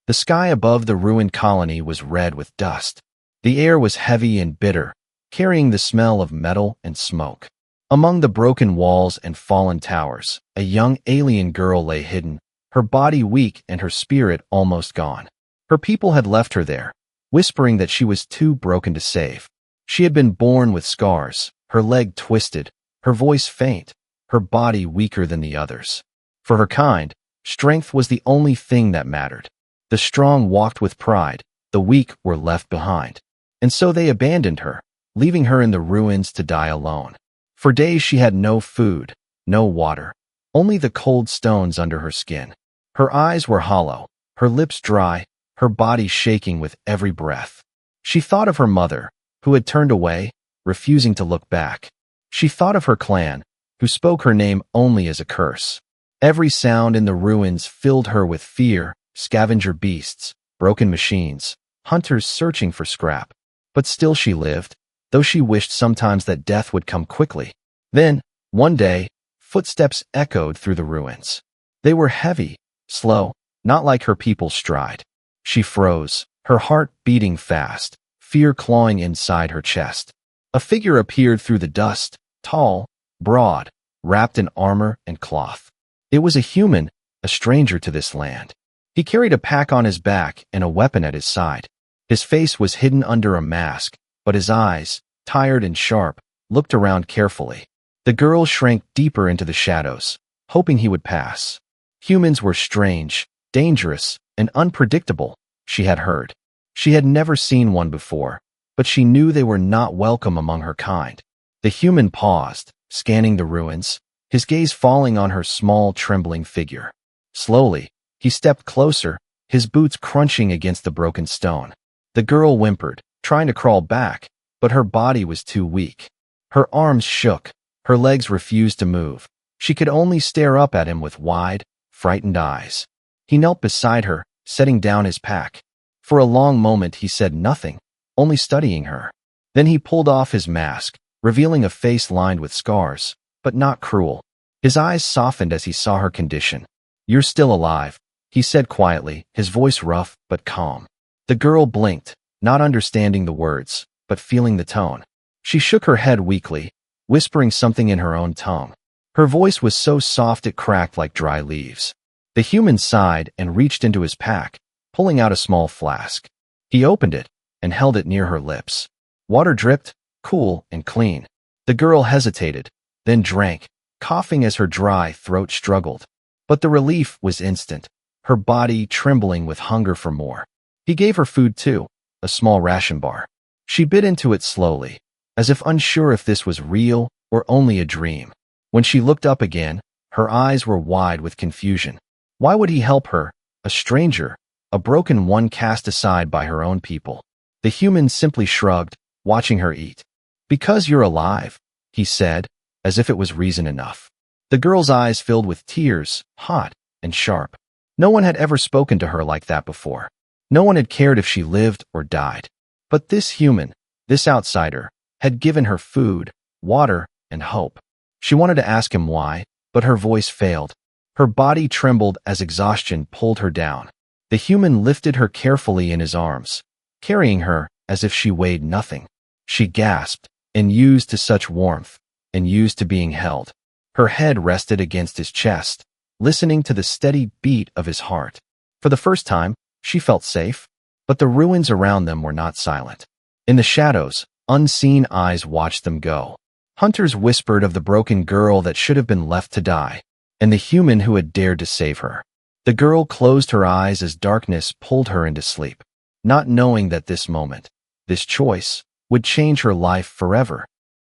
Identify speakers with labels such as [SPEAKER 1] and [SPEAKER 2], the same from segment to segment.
[SPEAKER 1] The sky above the ruined colony was red with dust. The air was heavy and bitter, carrying the smell of metal and smoke. Among the broken walls and fallen towers, a young alien girl lay hidden, her body weak and her spirit almost gone. Her people had left her there, whispering that she was too broken to save. She had been born with scars, her leg twisted, her voice faint, her body weaker than the others. For her kind, strength was the only thing that mattered. The strong walked with pride, the weak were left behind. And so they abandoned her, leaving her in the ruins to die alone. For days she had no food, no water, only the cold stones under her skin. Her eyes were hollow, her lips dry, her body shaking with every breath. She thought of her mother, who had turned away, refusing to look back. She thought of her clan, who spoke her name only as a curse. Every sound in the ruins filled her with fear: scavenger beasts, broken machines, hunters searching for scrap. But still she lived, though she wished sometimes that death would come quickly. Then, one day, footsteps echoed through the ruins. They were heavy, slow, not like her people's stride. She froze, her heart beating fast, fear clawing inside her chest. A figure appeared through the dust, tall, broad, wrapped in armor and cloth. It was a human, a stranger to this land. He carried a pack on his back and a weapon at his side. His face was hidden under a mask, but his eyes, tired and sharp, looked around carefully. The girl shrank deeper into the shadows, hoping he would pass. Humans were strange, dangerous, and unpredictable, she had heard. She had never seen one before, but she knew they were not welcome among her kind. The human paused, scanning the ruins, his gaze falling on her small, trembling figure. Slowly, he stepped closer, his boots crunching against the broken stone. The girl whimpered, trying to crawl back, but her body was too weak. Her arms shook, her legs refused to move. She could only stare up at him with wide, frightened eyes. He knelt beside her, setting down his pack. For a long moment he said nothing, only studying her. Then he pulled off his mask, revealing a face lined with scars, but not cruel. His eyes softened as he saw her condition. "You're still alive," he said quietly, his voice rough but calm. The girl blinked, not understanding the words, but feeling the tone. She shook her head weakly, whispering something in her own tongue. Her voice was so soft it cracked like dry leaves. The human sighed and reached into his pack, pulling out a small flask. He opened it and held it near her lips. Water dripped, cool and clean. The girl hesitated, then drank, coughing as her dry throat struggled. But the relief was instant, her body trembling with hunger for more. He gave her food too, a small ration bar. She bit into it slowly, as if unsure if this was real or only a dream. When she looked up again, her eyes were wide with confusion. Why would he help her, a stranger, a broken one cast aside by her own people? The human simply shrugged, watching her eat. "Because you're alive," he said, as if it was reason enough. The girl's eyes filled with tears, hot and sharp. No one had ever spoken to her like that before. No one had cared if she lived or died. But this human, this outsider, had given her food, water, and hope. She wanted to ask him why, but her voice failed. Her body trembled as exhaustion pulled her down. The human lifted her carefully in his arms, carrying her as if she weighed nothing. She gasped, and used to such warmth, and used to being held. Her head rested against his chest, listening to the steady beat of his heart. For the first time, she felt safe, but the ruins around them were not silent. In the shadows, unseen eyes watched them go. Hunters whispered of the broken girl that should have been left to die, and the human who had dared to save her. The girl closed her eyes as darkness pulled her into sleep, not knowing that this moment, this choice, would change her life forever.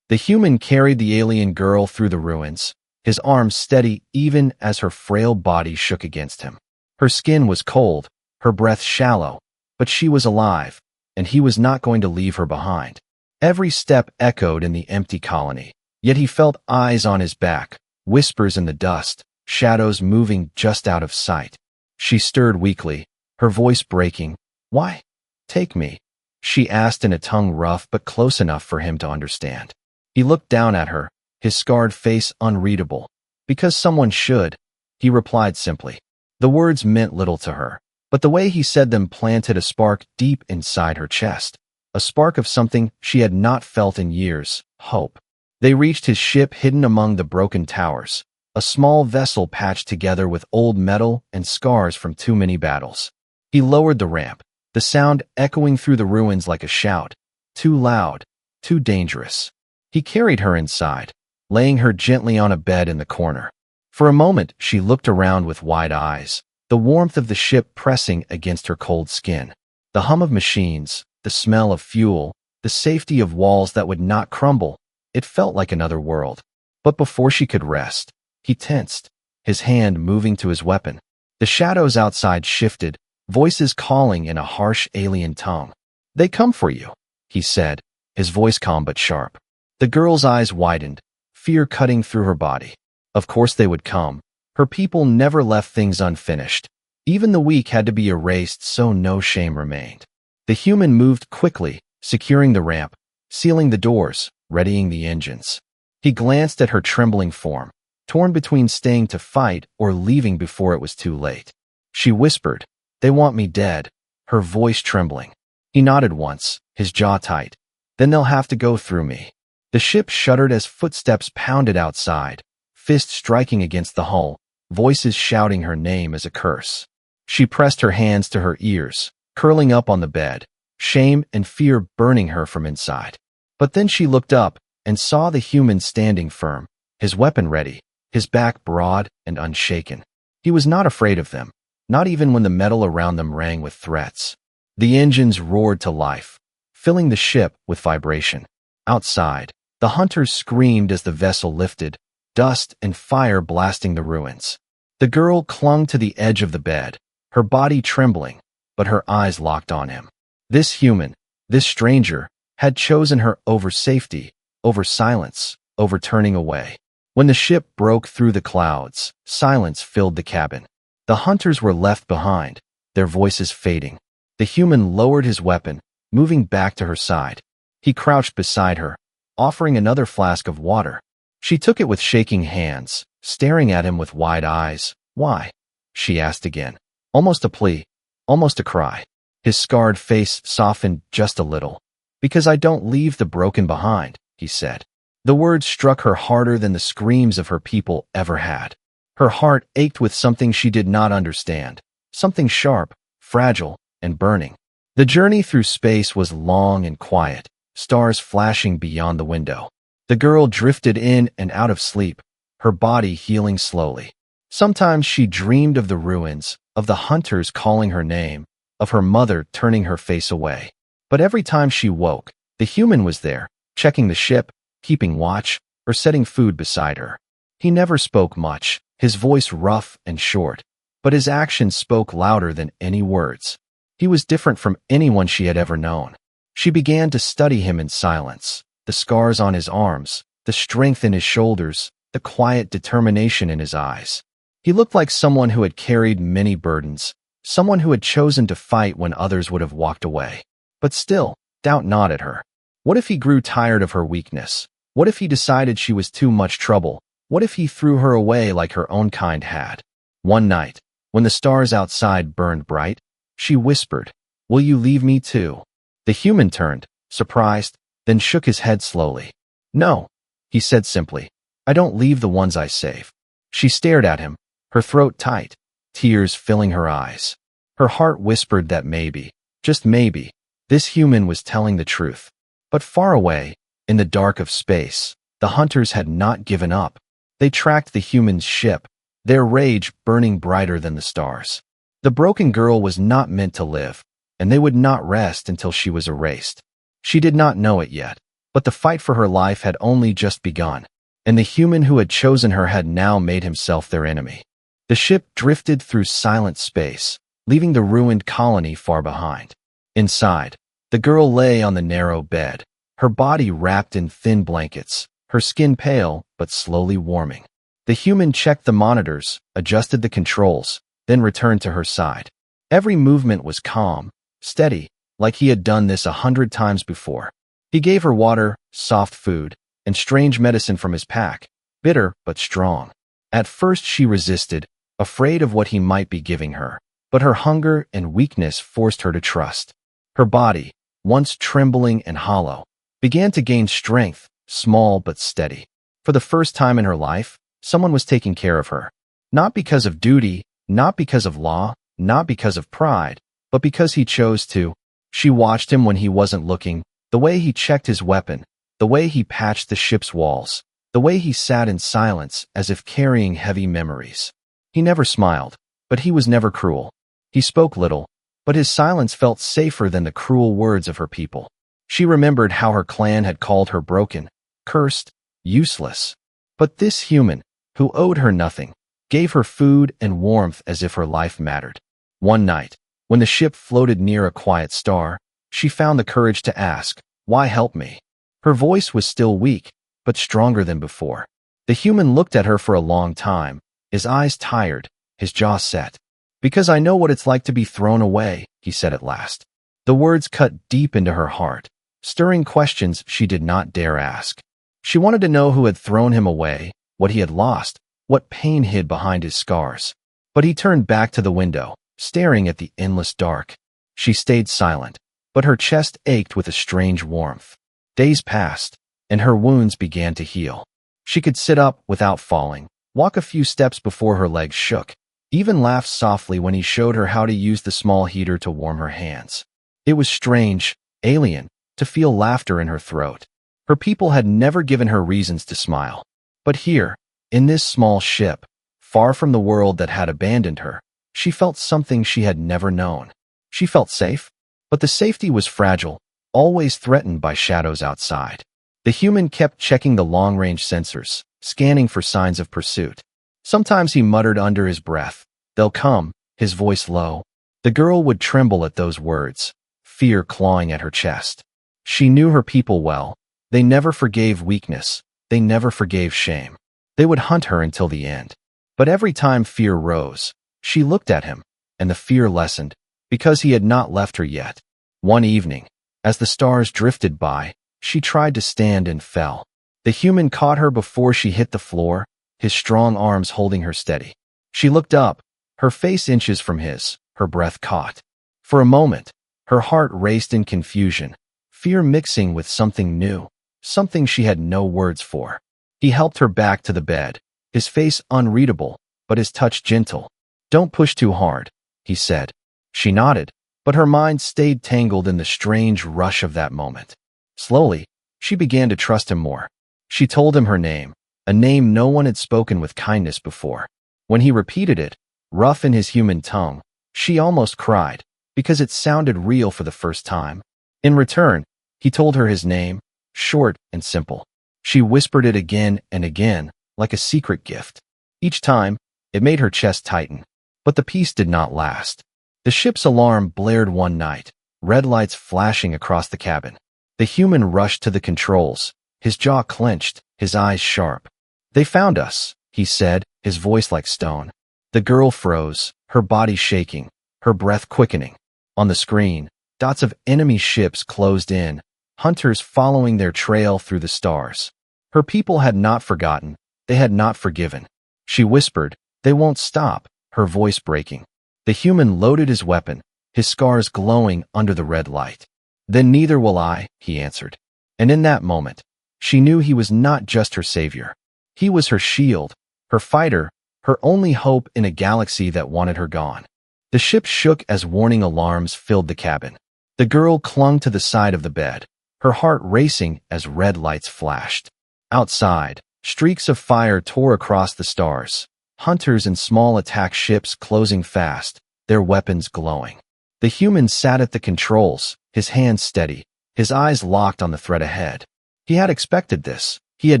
[SPEAKER 1] The human carried the alien girl through the ruins, his arms steady even as her frail body shook against him. Her skin was cold, her breath shallow, but she was alive, and he was not going to leave her behind. Every step echoed in the empty colony, yet he felt eyes on his back, whispers in the dust, shadows moving just out of sight. She stirred weakly, her voice breaking. "Why? Take me," she asked in a tongue rough but close enough for him to understand. He looked down at her, his scarred face unreadable. "Because someone should," he replied simply. The words meant little to her, but the way he said them planted a spark deep inside her chest, a spark of something she had not felt in years, hope. They reached his ship hidden among the broken towers, a small vessel patched together with old metal and scars from too many battles. He lowered the ramp, the sound echoing through the ruins like a shout, too loud, too dangerous. He carried her inside, laying her gently on a bed in the corner. For a moment, she looked around with wide eyes, the warmth of the ship pressing against her cold skin. The hum of machines, the smell of fuel, the safety of walls that would not crumble. It felt like another world. But before she could rest, he tensed, his hand moving to his weapon. The shadows outside shifted, voices calling in a harsh alien tongue. "They come for you," he said, his voice calm but sharp. The girl's eyes widened, fear cutting through her body. Of course they would come. Her people never left things unfinished. Even the weak had to be erased so no shame remained. The human moved quickly, securing the ramp, sealing the doors, readying the engines. He glanced at her trembling form, torn between staying to fight or leaving before it was too late. She whispered, "They want me dead," her voice trembling. He nodded once, his jaw tight. "Then they'll have to go through me." The ship shuddered as footsteps pounded outside, fists striking against the hull, voices shouting her name as a curse. She pressed her hands to her ears, curling up on the bed, shame and fear burning her from inside. But then she looked up and saw the human standing firm, his weapon ready, his back broad and unshaken. He was not afraid of them, not even when the metal around them rang with threats. The engines roared to life, filling the ship with vibration. Outside, the hunters screamed as the vessel lifted, dust and fire blasting the ruins. The girl clung to the edge of the bed, her body trembling, but her eyes locked on him. This human, this stranger, had chosen her over safety, over silence, over turning away. When the ship broke through the clouds, silence filled the cabin. The hunters were left behind, their voices fading. The human lowered his weapon, moving back to her side. He crouched beside her, offering another flask of water. She took it with shaking hands, staring at him with wide eyes. "Why?" she asked again. Almost a plea, almost a cry. His scarred face softened just a little. "Because I don't leave the broken behind," he said. The words struck her harder than the screams of her people ever had. Her heart ached with something she did not understand, something sharp, fragile, and burning. The journey through space was long and quiet, stars flashing beyond the window. The girl drifted in and out of sleep, her body healing slowly. Sometimes she dreamed of the ruins, of the hunters calling her name, of her mother turning her face away. But every time she woke, the human was there, checking the ship, keeping watch, or setting food beside her. He never spoke much, his voice rough and short, but his actions spoke louder than any words. He was different from anyone she had ever known. She began to study him in silence, the scars on his arms, the strength in his shoulders, the quiet determination in his eyes. He looked like someone who had carried many burdens, someone who had chosen to fight when others would have walked away. But still, doubt gnawed at her. What if he grew tired of her weakness? What if he decided she was too much trouble? What if he threw her away like her own kind had? One night, when the stars outside burned bright, she whispered, "Will you leave me too?" The human turned, surprised, then shook his head slowly. "No," he said simply. "I don't leave the ones I save." She stared at him, her throat tight, tears filling her eyes. Her heart whispered that maybe, just maybe, this human was telling the truth. But far away, in the dark of space, the hunters had not given up. They tracked the human's ship, their rage burning brighter than the stars. The broken girl was not meant to live, and they would not rest until she was erased. She did not know it yet, but the fight for her life had only just begun, and the human who had chosen her had now made himself their enemy. The ship drifted through silent space, leaving the ruined colony far behind. Inside, the girl lay on the narrow bed, her body wrapped in thin blankets, her skin pale but slowly warming. The human checked the monitors, adjusted the controls, then returned to her side. Every movement was calm, steady, like he had done this 100 times before. He gave her water, soft food, and strange medicine from his pack, bitter but strong. At first she resisted, afraid of what he might be giving her. but her hunger and weakness forced her to trust. Her body, once trembling and hollow, began to gain strength, small but steady. For the first time in her life, someone was taking care of her. Not because of duty, not because of law, not because of pride, but because he chose to. She watched him when he wasn't looking, the way he checked his weapon, the way he patched the ship's walls, the way he sat in silence as if carrying heavy memories. He never smiled, but he was never cruel. He spoke little, but his silence felt safer than the cruel words of her people. She remembered how her clan had called her broken, cursed, useless. But this human, who owed her nothing, gave her food and warmth as if her life mattered. One night, when the ship floated near a quiet star, she found the courage to ask, "Why help me?" Her voice was still weak, but stronger than before. The human looked at her for a long time, his eyes tired, his jaw set. "Because I know what it's like to be thrown away," he said at last. The words cut deep into her heart, stirring questions she did not dare ask. She wanted to know who had thrown him away, what he had lost, what pain hid behind his scars. But he turned back to the window, staring at the endless dark. She stayed silent, but her chest ached with a strange warmth. Days passed, and her wounds began to heal. She could sit up without falling, walk a few steps before her legs shook, even laugh softly when he showed her how to use the small heater to warm her hands. It was strange, alien, to feel laughter in her throat. Her people had never given her reasons to smile. But here, in this small ship, far from the world that had abandoned her, she felt something she had never known. She felt safe, but the safety was fragile, always threatened by shadows outside. The human kept checking the long-range sensors, scanning for signs of pursuit. Sometimes he muttered under his breath, "They'll come," his voice low. The girl would tremble at those words, fear clawing at her chest. She knew her people well. They never forgave weakness. They never forgave shame. They would hunt her until the end. But every time fear rose, she looked at him, and the fear lessened, because he had not left her yet. One evening, as the stars drifted by, she tried to stand and fell. The human caught her before she hit the floor, his strong arms holding her steady. She looked up, her face inches from his, her breath caught. For a moment, her heart raced in confusion, fear mixing with something new, something she had no words for. He helped her back to the bed, his face unreadable, but his touch gentle. "Don't push too hard," he said. She nodded, but her mind stayed tangled in the strange rush of that moment. Slowly, she began to trust him more. She told him her name, a name no one had spoken with kindness before. When he repeated it, rough in his human tongue, she almost cried, because it sounded real for the first time. In return, he told her his name, short and simple. She whispered it again and again, like a secret gift. Each time, it made her chest tighten. But the peace did not last. The ship's alarm blared one night, red lights flashing across the cabin. The human rushed to the controls, his jaw clenched, his eyes sharp. "They found us," he said, his voice like stone. The girl froze, her body shaking, her breath quickening. On the screen, dots of enemy ships closed in, hunters following their trail through the stars. Her people had not forgotten, they had not forgiven. She whispered, "They won't stop," her voice breaking. The human loaded his weapon, his scars glowing under the red light. "Then neither will I," he answered. And in that moment, she knew he was not just her savior. He was her shield, her fighter, her only hope in a galaxy that wanted her gone. The ship shook as warning alarms filled the cabin. The girl clung to the side of the bed, her heart racing as red lights flashed. Outside, streaks of fire tore across the stars, hunters and small attack ships closing fast, their weapons glowing. The human sat at the controls, his hands steady, his eyes locked on the threat ahead. He had expected this. He had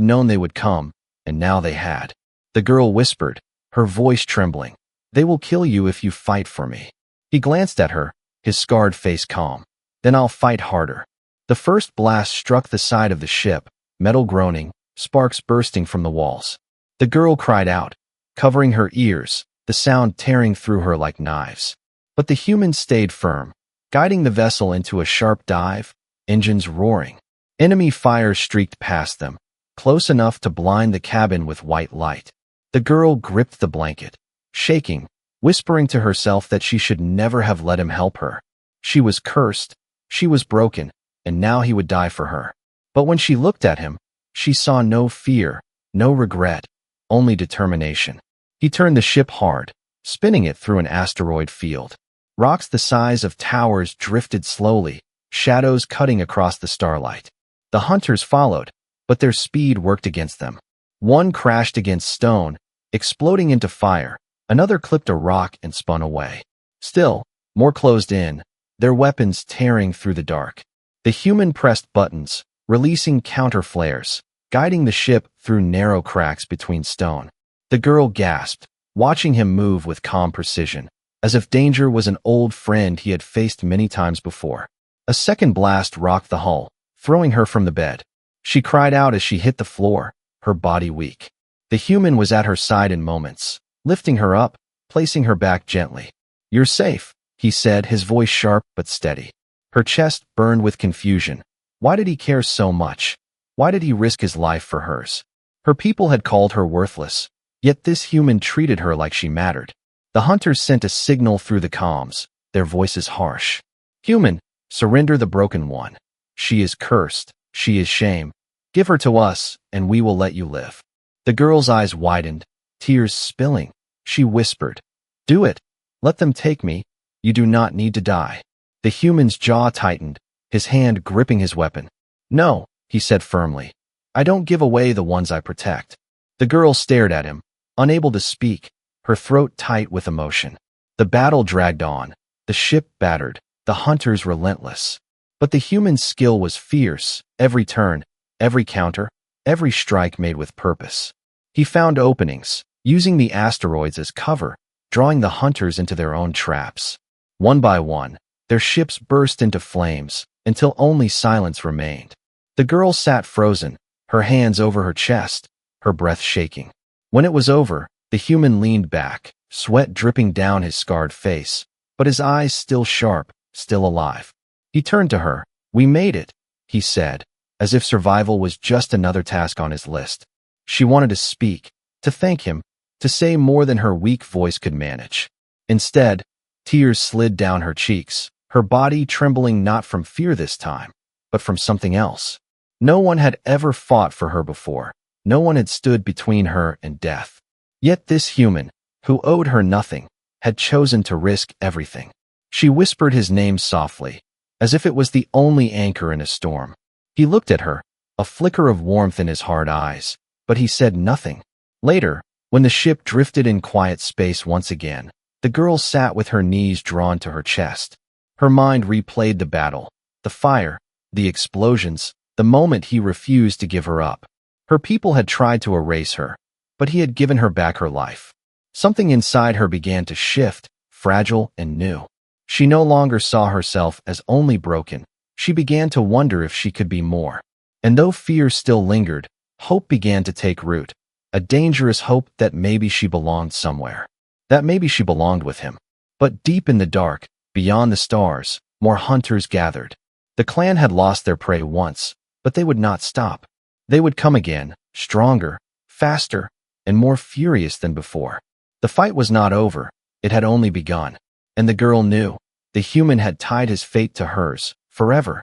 [SPEAKER 1] known they would come, and now they had. The girl whispered, her voice trembling, "They will kill you if you fight for me." He glanced at her, his scarred face calm. "Then I'll fight harder." The first blast struck the side of the ship, metal groaning, sparks bursting from the walls. The girl cried out, covering her ears, the sound tearing through her like knives. But the human stayed firm, guiding the vessel into a sharp dive, engines roaring. Enemy fire streaked past them, close enough to blind the cabin with white light. The girl gripped the blanket, shaking, whispering to herself that she should never have let him help her. She was cursed, she was broken, and now he would die for her. But when she looked at him, she saw no fear, no regret, only determination. He turned the ship hard, spinning it through an asteroid field. Rocks the size of towers drifted slowly, shadows cutting across the starlight. The hunters followed, but their speed worked against them. One crashed against stone, exploding into fire. Another clipped a rock and spun away. Still, more closed in, their weapons tearing through the dark. The human pressed buttons, releasing counter flares, guiding the ship through narrow cracks between stone. The girl gasped, watching him move with calm precision, as if danger was an old friend he had faced many times before. A second blast rocked the hull, throwing her from the bed. She cried out as she hit the floor, her body weak. The human was at her side in moments, lifting her up, placing her back gently. "You're safe," he said, his voice sharp but steady. Her chest burned with confusion. Why did he care so much? Why did he risk his life for hers? Her people had called her worthless, yet this human treated her like she mattered. The hunters sent a signal through the comms, their voices harsh. "Human, surrender the broken one. She is cursed, she is shame. Give her to us, and we will let you live." The girl's eyes widened, tears spilling. She whispered, "Do it. Let them take me. You do not need to die." The human's jaw tightened, his hand gripping his weapon. "No," he said firmly. "I don't give away the ones I protect." The girl stared at him, unable to speak, her throat tight with emotion. The battle dragged on, the ship battered, the hunters relentless. But the human's skill was fierce, every turn, every counter, every strike made with purpose. He found openings, using the asteroids as cover, drawing the hunters into their own traps. One by one, their ships burst into flames, until only silence remained. The girl sat frozen, her hands over her chest, her breath shaking. When it was over, the human leaned back, sweat dripping down his scarred face, but his eyes still sharp, still alive. He turned to her. "We made it," he said, as if survival was just another task on his list. She wanted to speak, to thank him, to say more than her weak voice could manage. Instead, tears slid down her cheeks, her body trembling not from fear this time, but from something else. No one had ever fought for her before. No one had stood between her and death. Yet this human, who owed her nothing, had chosen to risk everything. She whispered his name softly, as if it was the only anchor in a storm. He looked at her, a flicker of warmth in his hard eyes, but he said nothing. Later, when the ship drifted in quiet space once again, the girl sat with her knees drawn to her chest. Her mind replayed the battle, the fire, the explosions, the moment he refused to give her up. Her people had tried to erase her, but he had given her back her life. Something inside her began to shift, fragile and new. She no longer saw herself as only broken. She began to wonder if she could be more. And though fear still lingered, hope began to take root, a dangerous hope that maybe she belonged somewhere, that maybe she belonged with him. But deep in the dark, beyond the stars, more hunters gathered. The clan had lost their prey once, but they would not stop. They would come again, stronger, faster, and more furious than before. The fight was not over, it had only begun. And the girl knew, the human had tied his fate to hers, forever.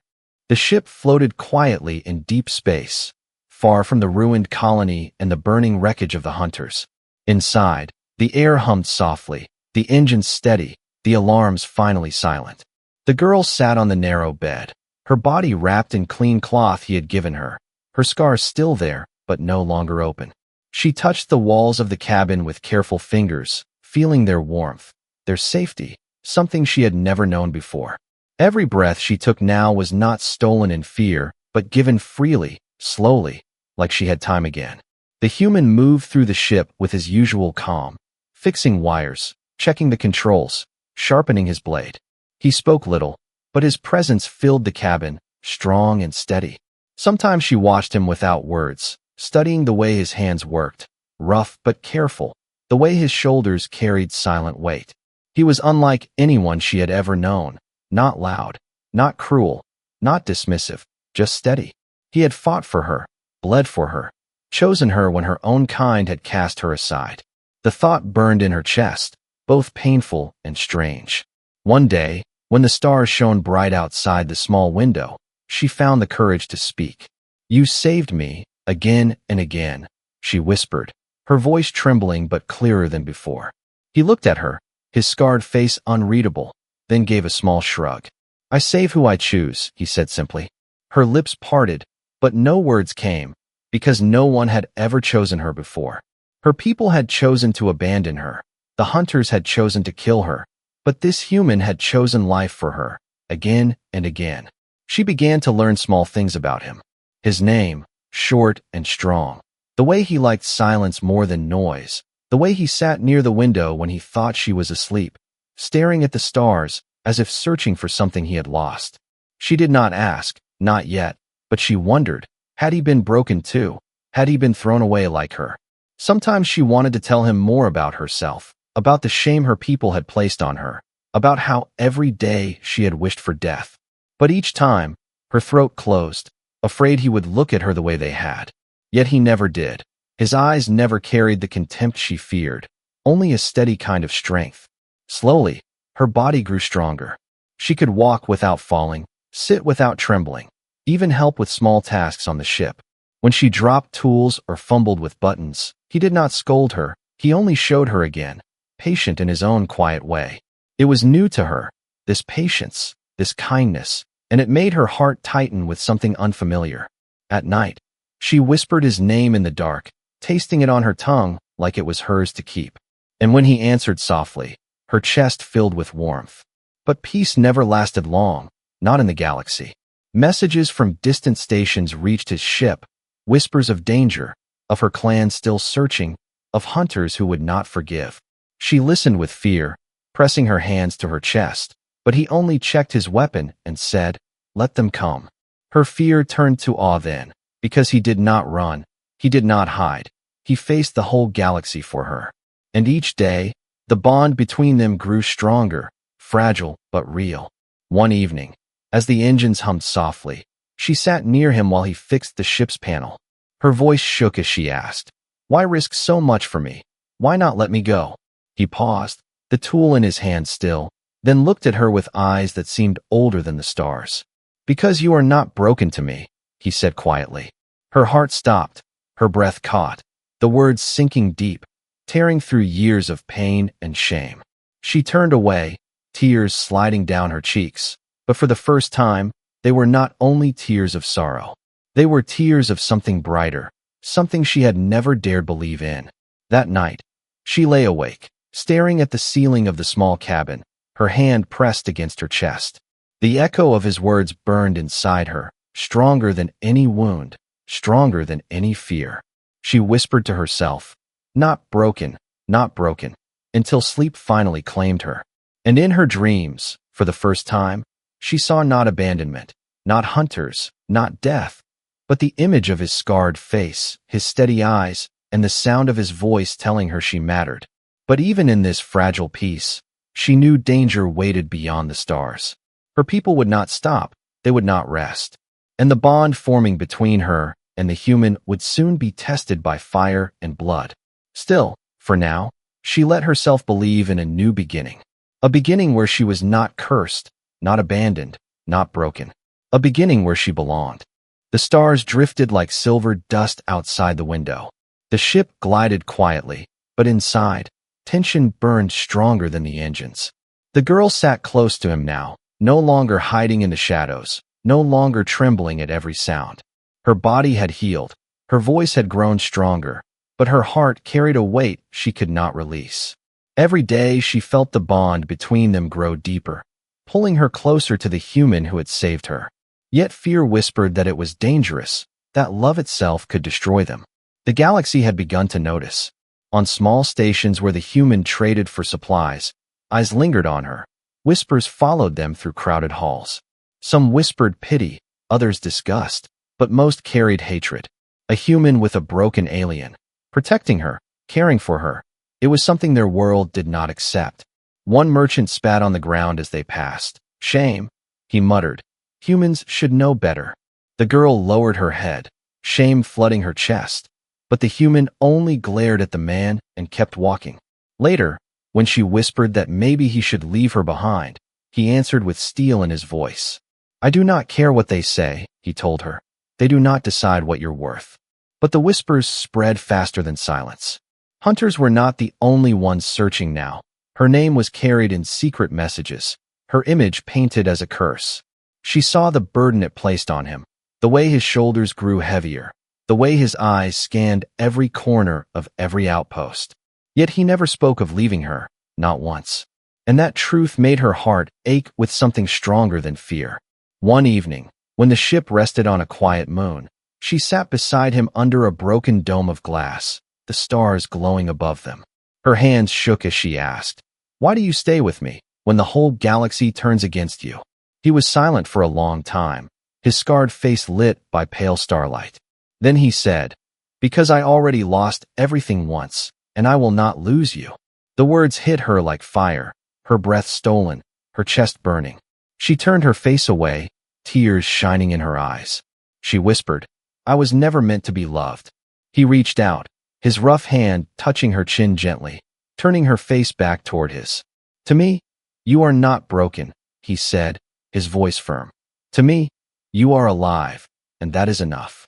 [SPEAKER 1] The ship floated quietly in deep space, far from the ruined colony and the burning wreckage of the hunters. Inside, the air hummed softly, the engines steady, the alarms finally silent. The girl sat on the narrow bed, her body wrapped in clean cloth he had given her, her scars still there, but no longer open. She touched the walls of the cabin with careful fingers, feeling their warmth, their safety, something she had never known before. Every breath she took now was not stolen in fear, but given freely, slowly, like she had time again. The human moved through the ship with his usual calm, fixing wires, checking the controls, sharpening his blade. He spoke little, but his presence filled the cabin, strong and steady. Sometimes she watched him without words, studying the way his hands worked, rough but careful, the way his shoulders carried silent weight. He was unlike anyone she had ever known, not loud, not cruel, not dismissive, just steady. He had fought for her, bled for her, chosen her when her own kind had cast her aside. The thought burned in her chest. both painful and strange. One day, when the stars shone bright outside the small window, she found the courage to speak. "You saved me, again and again," she whispered, her voice trembling but clearer than before. He looked at her, his scarred face unreadable, then gave a small shrug. "I save who I choose," he said simply. Her lips parted, but no words came, because no one had ever chosen her before. Her people had chosen to abandon her. The hunters had chosen to kill her, but this human had chosen life for her, again and again. She began to learn small things about him. His name, short and strong. The way he liked silence more than noise. The way he sat near the window when he thought she was asleep, staring at the stars as if searching for something he had lost. She did not ask, not yet, but she wondered, had he been broken too? Had he been thrown away like her? Sometimes she wanted to tell him more about herself, about the shame her people had placed on her, about how every day she had wished for death. But each time, her throat closed, afraid he would look at her the way they had. Yet he never did. His eyes never carried the contempt she feared, only a steady kind of strength. Slowly, her body grew stronger. She could walk without falling, sit without trembling, even help with small tasks on the ship. When she dropped tools or fumbled with buttons, he did not scold her, he only showed her again, patient in his own quiet way. It was new to her, this patience, this kindness, and it made her heart tighten with something unfamiliar. At night, she whispered his name in the dark, tasting it on her tongue like it was hers to keep. And when he answered softly, her chest filled with warmth. But peace never lasted long, not in the galaxy. Messages from distant stations reached his ship, whispers of danger, of her clan still searching, of hunters who would not forgive. She listened with fear, pressing her hands to her chest, but he only checked his weapon and said, "Let them come." Her fear turned to awe then, because he did not run, he did not hide, he faced the whole galaxy for her. And each day, the bond between them grew stronger, fragile but real. One evening, as the engines hummed softly, she sat near him while he fixed the ship's panel. Her voice shook as she asked, "Why risk so much for me? Why not let me go?" He paused, the tool in his hand still, then looked at her with eyes that seemed older than the stars. "Because you are not broken to me," he said quietly. Her heart stopped, her breath caught, the words sinking deep, tearing through years of pain and shame. She turned away, tears sliding down her cheeks, but for the first time, they were not only tears of sorrow. They were tears of something brighter, something she had never dared believe in. That night, she lay awake, staring at the ceiling of the small cabin, her hand pressed against her chest. The echo of his words burned inside her, stronger than any wound, stronger than any fear. She whispered to herself, not broken, until sleep finally claimed her. And in her dreams, for the first time, she saw not abandonment, not hunters, not death, but the image of his scarred face, his steady eyes, and the sound of his voice telling her she mattered. But even in this fragile peace, she knew danger waited beyond the stars. Her people would not stop, they would not rest. And the bond forming between her and the human would soon be tested by fire and blood. Still, for now, she let herself believe in a new beginning. A beginning where she was not cursed, not abandoned, not broken. A beginning where she belonged. The stars drifted like silver dust outside the window. The ship glided quietly, but inside, tension burned stronger than the engines. The girl sat close to him now, no longer hiding in the shadows, no longer trembling at every sound. Her body had healed, her voice had grown stronger, but her heart carried a weight she could not release. Every day she felt the bond between them grow deeper, pulling her closer to the human who had saved her. Yet fear whispered that it was dangerous, that love itself could destroy them. The galaxy had begun to notice. On small stations where the human traded for supplies, eyes lingered on her. Whispers followed them through crowded halls. Some whispered pity, others disgust, but most carried hatred. A human with a broken alien, protecting her, caring for her. It was something their world did not accept. One merchant spat on the ground as they passed. "Shame," he muttered. "Humans should know better." The girl lowered her head, shame flooding her chest, but the human only glared at the man and kept walking. Later, When she whispered that maybe he should leave her behind, he answered with steel in his voice. I do not care what they say, he told her. They do not decide what you're worth. But the whispers spread faster than silence. Hunters were not the only ones searching now. Her name was carried in secret messages, her image painted as a curse. She saw the burden it placed on him, the way his shoulders grew heavier, the way his eyes scanned every corner of every outpost. Yet he never spoke of leaving her, not once. And that truth made her heart ache with something stronger than fear. One evening, when the ship rested on a quiet moon, she sat beside him under a broken dome of glass, the stars glowing above them. Her hands shook as she asked, Why do you stay with me when the whole galaxy turns against you? He was silent for a long time, his scarred face lit by pale starlight. Then he said, Because I already lost everything once, and I will not lose you. The words hit her like fire, her breath stolen, her chest burning. She turned her face away, tears shining in her eyes. She whispered, I was never meant to be loved. He reached out, his rough hand touching her chin gently, turning her face back toward his. To me, you are not broken, he said, his voice firm. To me, you are alive, and that is enough.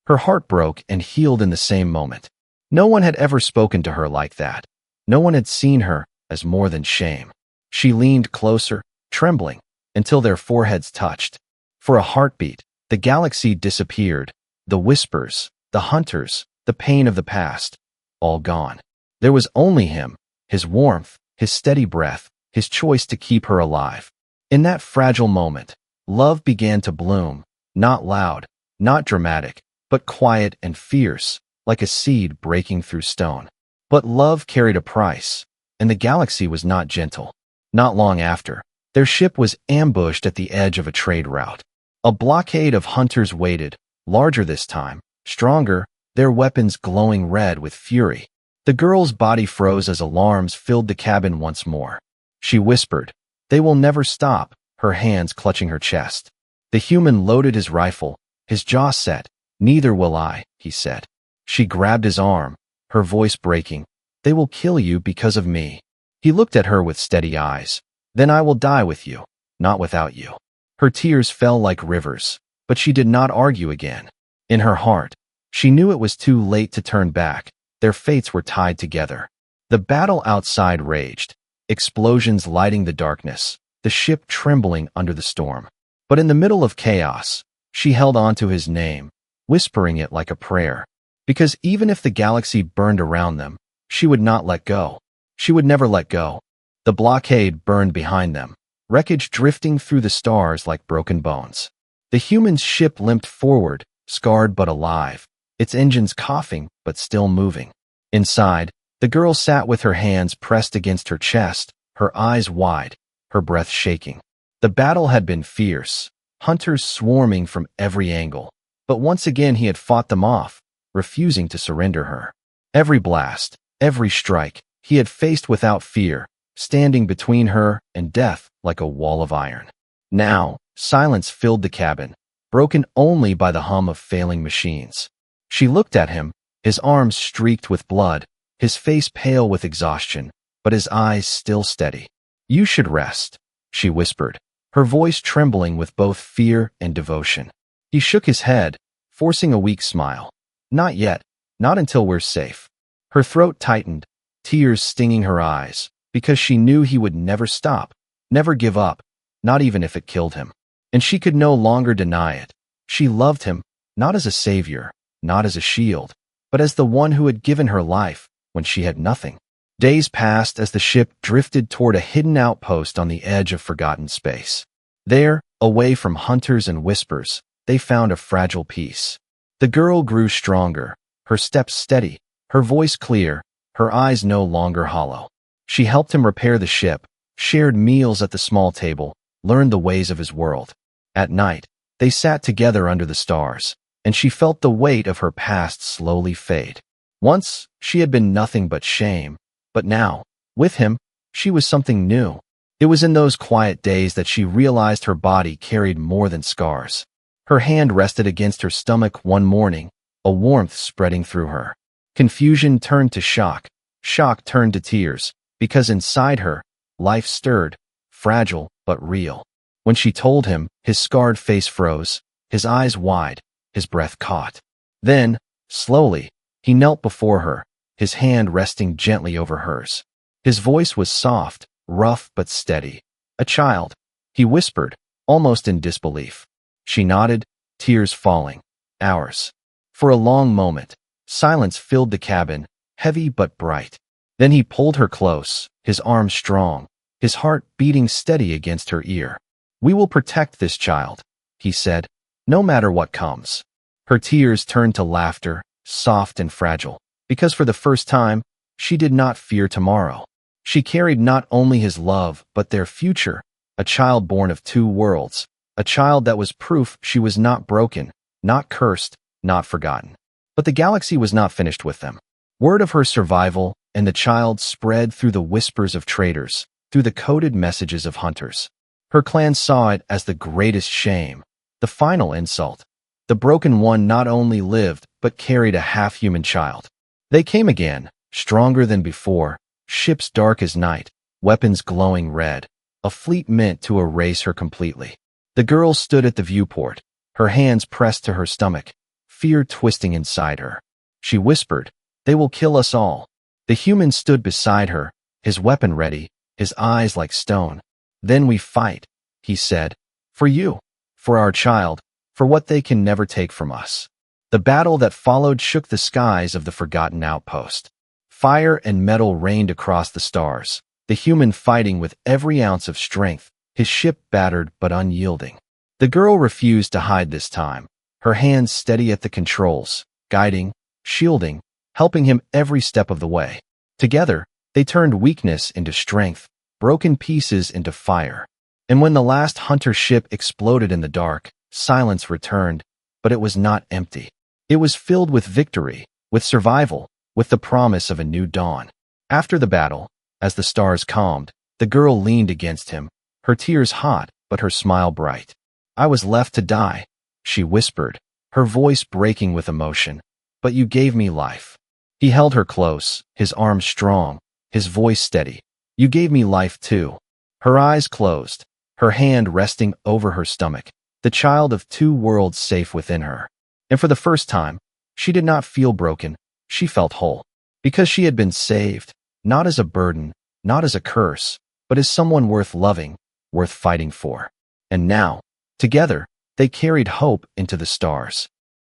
[SPEAKER 1] Her heart broke and healed in the same moment. No one had ever spoken to her like that. No one had seen her as more than shame. She leaned closer, trembling, until their foreheads touched. For a heartbeat, the galaxy disappeared, the whispers, the hunters, the pain of the past, all gone. There was only him, his warmth, his steady breath, his choice to keep her alive. In that fragile moment, love began to bloom, not loud, not dramatic, but quiet and fierce, like a seed breaking through stone. But love carried a price, and the galaxy was not gentle. Not long after, their ship was ambushed at the edge of a trade route. A blockade of hunters waited, larger this time, stronger, their weapons glowing red with fury. The girl's body froze as alarms filled the cabin once more. She whispered, They will never stop, her hands clutching her chest. The human loaded his rifle, his jaw set. Neither will I, he said. She grabbed his arm, her voice breaking. They will kill you because of me. He looked at her with steady eyes. Then I will die with you, not without you. Her tears fell like rivers, but she did not argue again. In her heart, she knew it was too late to turn back. Their fates were tied together. The battle outside raged, explosions lighting the darkness, the ship trembling under the storm. But in the middle of chaos, she held on to his name, whispering it like a prayer. Because even if the galaxy burned around them, she would not let go. She would never let go. The blockade burned behind them, wreckage drifting through the stars like broken bones. The human ship limped forward, scarred but alive, its engines coughing but still moving. Inside, the girl sat with her hands pressed against her chest, her eyes wide, her breath shaking. The battle had been fierce, hunters swarming from every angle. But once again he had fought them off, refusing to surrender her. Every blast, every strike, he had faced without fear, standing between her and death like a wall of iron. Now, silence filled the cabin, broken only by the hum of failing machines. She looked at him, his arms streaked with blood, his face pale with exhaustion, but his eyes still steady. You should rest, she whispered, her voice trembling with both fear and devotion. He shook his head, forcing a weak smile. Not yet, not until we're safe. Her throat tightened, tears stinging her eyes, because she knew he would never stop, never give up, not even if it killed him. And she could no longer deny it. She loved him, not as a savior, not as a shield, but as the one who had given her life when she had nothing. Days passed as the ship drifted toward a hidden outpost on the edge of forgotten space. There, away from hunters and whispers, they found a fragile peace. The girl grew stronger, her steps steady, her voice clear, her eyes no longer hollow. She helped him repair the ship, shared meals at the small table, learned the ways of his world. At night, they sat together under the stars, and she felt the weight of her past slowly fade. Once, she had been nothing but shame, but now, with him, she was something new. It was in those quiet days that she realized her body carried more than scars. Her hand rested against her stomach one morning, a warmth spreading through her. Confusion turned to shock, shock turned to tears, because inside her, life stirred, fragile but real. When she told him, his scarred face froze, his eyes wide, his breath caught. Then, slowly, he knelt before her, his hand resting gently over hers. His voice was soft, rough but steady. "A child," he whispered, almost in disbelief. She nodded, tears falling. "Ours." For a long moment, silence filled the cabin, heavy but bright. Then he pulled her close, his arms strong, his heart beating steady against her ear. "We will protect this child," he said, "no matter what comes." Her tears turned to laughter, soft and fragile, because for the first time, she did not fear tomorrow. She carried not only his love, but their future, a child born of two worlds, a child that was proof she was not broken, not cursed, not forgotten. But the galaxy was not finished with them. Word of her survival and the child spread through the whispers of traders, through the coded messages of hunters. Her clan saw it as the greatest shame, the final insult. The broken one not only lived, but carried a half-human child. They came again, stronger than before, ships dark as night, weapons glowing red, a fleet meant to erase her completely. The girl stood at the viewport, her hands pressed to her stomach, fear twisting inside her. She whispered, "They will kill us all." The human stood beside her, his weapon ready, his eyes like stone. "Then we fight," he said, "for you, for our child, for what they can never take from us." The battle that followed shook the skies of the forgotten outpost. Fire and metal rained across the stars, the human fighting with every ounce of strength, his ship battered but unyielding. The girl refused to hide this time, her hands steady at the controls, guiding, shielding, helping him every step of the way. Together, they turned weakness into strength, broken pieces into fire. And when the last hunter ship exploded in the dark, silence returned, but it was not empty. It was filled with victory, with survival, with the promise of a new dawn. After the battle, as the stars calmed, the girl leaned against him, her tears hot but her smile bright. "I was left to die," she whispered, her voice breaking with emotion, "but you gave me life." He held her close, his arms strong, his voice steady. "You gave me life too." Her eyes closed, her hand resting over her stomach, the child of two worlds safe within her. And for the first time, she did not feel broken, she felt whole. Because she had been saved, not as a burden, not as a curse, but as someone worth loving, worth fighting for. And now, together, they carried hope into the stars.